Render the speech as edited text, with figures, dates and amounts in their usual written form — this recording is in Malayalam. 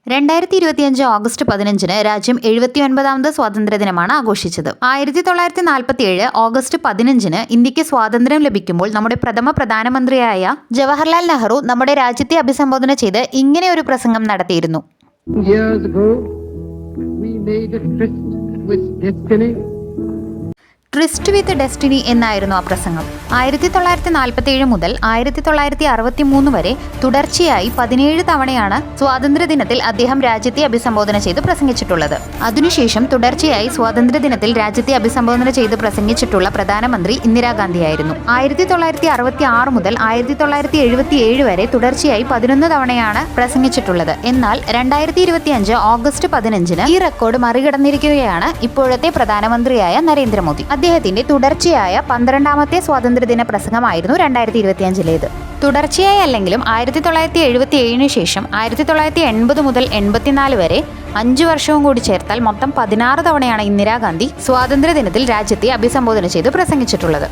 2025 ഓഗസ്റ്റ് 15 രാജ്യം 79ാമത് സ്വാതന്ത്ര്യദിനമാണ് ആഘോഷിച്ചത്. 1947 ഓഗസ്റ്റ് 15 ഇന്ത്യക്ക് സ്വാതന്ത്ര്യം ലഭിക്കുമ്പോൾ നമ്മുടെ പ്രഥമ പ്രധാനമന്ത്രിയായ ജവഹർലാൽ നെഹ്റു നമ്മുടെ രാജ്യത്തെ അഭിസംബോധന ചെയ്ത് ഇങ്ങനെ ഒരു പ്രസംഗം നടത്തിയിരുന്നു. Years ago, we made a tryst with destiny. ട്രിസ്റ്റ് with destiny എന്നായിരുന്നു ആ പ്രസംഗം. 1947 മുതൽ 1963 വരെ തുടർച്ചയായി 17 തവണയാണ് സ്വാതന്ത്ര്യദിനത്തിൽ അദ്ദേഹം രാജ്യത്തെ അഭിസംബോധന ചെയ്ത് പ്രസംഗിച്ചിട്ടുള്ളത്. അതിനുശേഷം തുടർച്ചയായി സ്വാതന്ത്ര്യദിനത്തിൽ രാജ്യത്തെ അഭിസംബോധന ചെയ്ത് പ്രസംഗിച്ചിട്ടുള്ള പ്രധാനമന്ത്രി ഇന്ദിരാഗാന്ധിയായിരുന്നു. 1966 മുതൽ 1977 വരെ തുടർച്ചയായി 11 തവണയാണ് പ്രസംഗിച്ചിട്ടുള്ളത്. എന്നാൽ 2025 ഓഗസ്റ്റ് 15 ഈ റെക്കോർഡ് മറികടന്നിരിക്കുകയാണ് ഇപ്പോഴത്തെ പ്രധാനമന്ത്രിയായ നരേന്ദ്രമോദി. അദ്ദേഹത്തിന്റെ തുടർച്ചയായ 12ാമത്തെ സ്വാതന്ത്ര്യദിന പ്രസംഗമായിരുന്നു 2025 തുടർച്ചയായി അല്ലെങ്കിലും 1977 ശേഷം 1980 മുതൽ 84 വരെ 5 വർഷവും കൂടി ചേർത്താൽ മൊത്തം 16 തവണയാണ് ഇന്ദിരാഗാന്ധി സ്വാതന്ത്ര്യദിനത്തിൽ രാജ്യത്തെ അഭിസംബോധന ചെയ്ത് പ്രസംഗിച്ചിട്ടുള്ളത്.